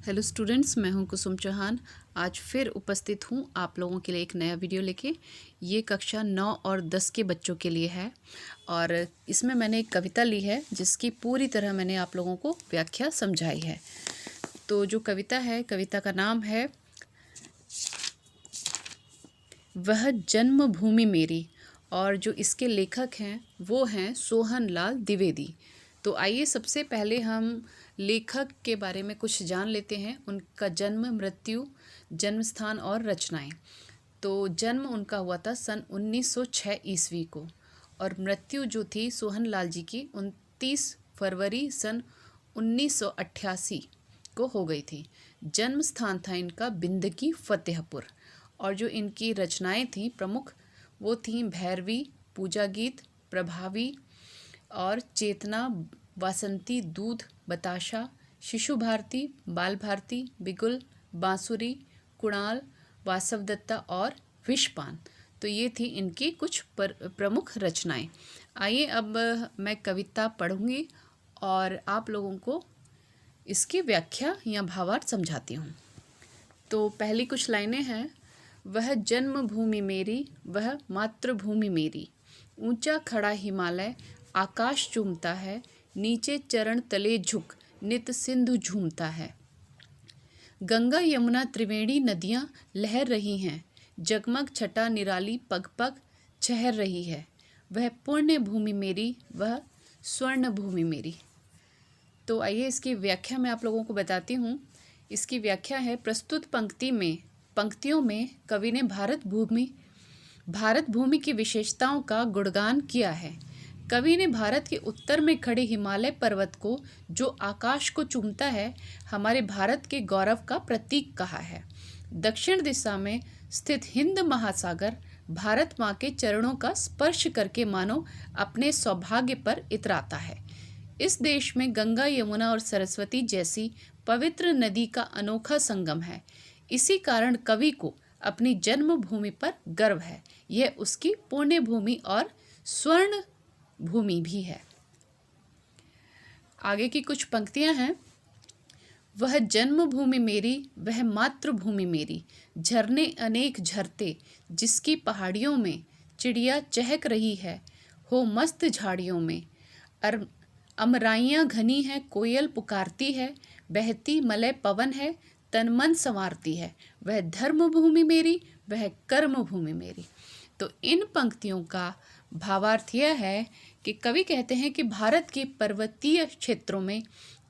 Hello students, मैं हूं कुसुम चौहान। आज फिर उपस्थित हूं आप लोगों के लिए एक नया वीडियो लेके। ये कक्षा 9 और 10 के बच्चों के लिए है और इसमें मैंने एक कविता ली है जिसकी पूरी तरह मैंने आप लोगों को व्याख्या समझाई है। तो जो कविता है, कविता का नाम है वह जन्मभूमि मेरी, और जो इसके लेखक हैं वो हैं सोहन लाल द्विवेदी। तो आइए सबसे पहले हम लेखक के बारे में कुछ जान लेते हैं, उनका जन्म, मृत्यु, जन्म स्थान और रचनाएं। तो जन्म उनका हुआ था सन 1906 ईस्वी को और मृत्यु जो थी सोहन लाल जी की 29 फरवरी सन 1988 को हो गई थी। जन्म स्थान था इनका बिंदकी फतेहपुर और जो इनकी रचनाएं थीं प्रमुख वो थीं भैरवी, पूजा गीत, प्रभावी और चेतना, वासंती, दूध, बताशा, शिशु भारती, बाल भारती, बिगुल, बांसुरी, कुणाल, वासवदत्ता और विषपान। तो ये थी इनकी कुछ प्रमुख रचनाएं। आइए अब मैं कविता पढ़ूंगी और आप लोगों को इसकी व्याख्या या भावार्थ समझाती हूँ। तो पहली कुछ लाइनें हैं। वह जन्मभूमि मेरी, वह मातृभूमि मेरी, ऊंचा खड़ा हिमालय आकाश चूमता है, नीचे चरण तले झुक नित सिंधु झूमता है। गंगा यमुना त्रिवेणी नदियाँ लहर रही हैं, जगमग छटा निराली पग पग छहर रही है। वह पुण्य भूमि मेरी, वह स्वर्ण भूमि मेरी। तो आइए इसकी व्याख्या मैं आप लोगों को बताती हूँ। इसकी व्याख्या है, प्रस्तुत पंक्तियों में कवि ने भारत भूमि की विशेषताओं का गुणगान किया है। कवि ने भारत के उत्तर में खड़े हिमालय पर्वत को, जो आकाश को चूमता है, हमारे भारत के गौरव का प्रतीक कहा है। दक्षिण दिशा में स्थित हिंद महासागर भारत माँ के चरणों का स्पर्श करके मानो अपने सौभाग्य पर इतराता है। इस देश में गंगा, यमुना और सरस्वती जैसी पवित्र नदी का अनोखा संगम है। इसी कारण कवि को अपनी जन्मभूमि पर गर्व है। यह उसकी पुण्य भूमि और स्वर्ण भूमि भी है। आगे की कुछ पंक्तियां हैं। वह जन्मभूमि मेरी, वह मातृभूमि मेरी, झरने अनेक झरते जिसकी पहाड़ियों में, चिड़िया चहक रही है हो मस्त झाड़ियों में, अमराइयाँ घनी है, कोयल पुकारती है, बहती मलय पवन है, तन मन संवारती है। वह धर्म भूमि मेरी, वह कर्म भूमि मेरी। तो इन पंक्तियों का भावार्थ यह है कि कवि कहते हैं कि भारत के पर्वतीय क्षेत्रों में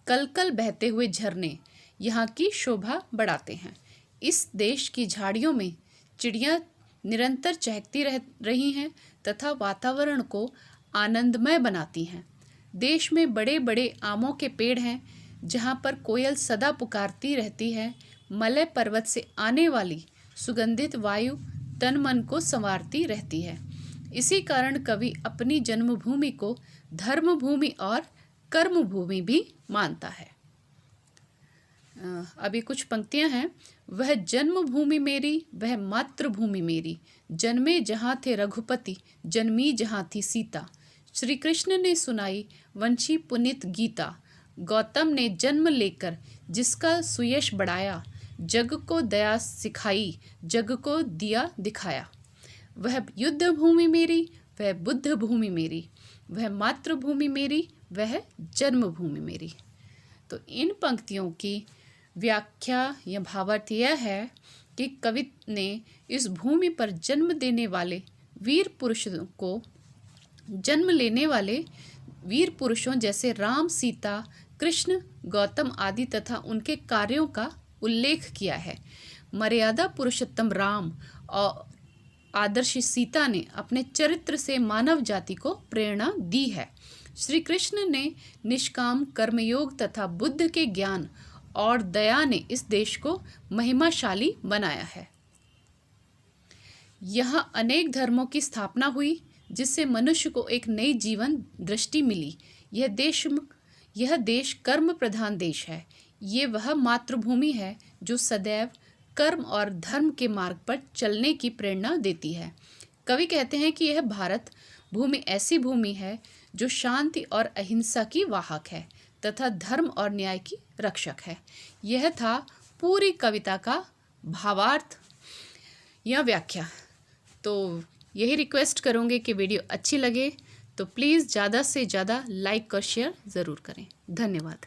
कलकल बहते हुए झरने यहाँ की शोभा बढ़ाते हैं। इस देश की झाड़ियों में चिड़ियाँ निरंतर चहकती रही हैं तथा वातावरण को आनंदमय बनाती हैं। देश में बड़े बड़े आमों के पेड़ हैं जहाँ पर कोयल सदा पुकारती रहती है। मलय पर्वत से आने वाली सुगंधित वायु तन मन को संवारती रहती है। इसी कारण कवि अपनी जन्मभूमि को धर्म भूमि और कर्म भूमि भी मानता है। अभी कुछ पंक्तियां हैं। वह जन्मभूमि मेरी, वह मातृभूमि मेरी, जन्मे जहाँ थे रघुपति, जन्मी जहाँ थी सीता। श्री कृष्ण ने सुनाई वंशी पुनित गीता, गौतम ने जन्म लेकर जिसका सुयश बढ़ाया, जग को दया सिखाई, जग को दिया दिखाया। वह युद्ध भूमि मेरी, वह बुद्ध भूमि मेरी, वह मातृभूमि मेरी, वह जन्मभूमि मेरी। तो इन पंक्तियों की व्याख्या या भावार्थ यह है कि कवि ने इस भूमि पर जन्म देने वाले वीर पुरुषों को, जन्म लेने वाले वीर पुरुषों जैसे राम, सीता, कृष्ण, गौतम आदि तथा उनके कार्यों का उल्लेख किया है। मर्यादा पुरुषोत्तम राम और आदर्श सीता ने अपने चरित्र से मानव जाति को प्रेरणा दी है। श्री कृष्ण ने निष्काम कर्मयोग तथा बुद्ध के ज्ञान और दया ने इस देश को महिमाशाली बनाया है। यहाँ अनेक धर्मों की स्थापना हुई जिससे मनुष्य को एक नई जीवन दृष्टि मिली। यह देश कर्म प्रधान देश है। ये वह मातृभूमि है जो सदैव कर्म और धर्म के मार्ग पर चलने की प्रेरणा देती है। कवि कहते हैं कि यह भारत भूमि ऐसी भूमि है जो शांति और अहिंसा की वाहक है तथा धर्म और न्याय की रक्षक है। यह था पूरी कविता का भावार्थ या व्याख्या। तो यही रिक्वेस्ट करूँगी कि वीडियो अच्छी लगे तो प्लीज़ ज़्यादा से ज़्यादा लाइक और शेयर ज़रूर करें। धन्यवाद।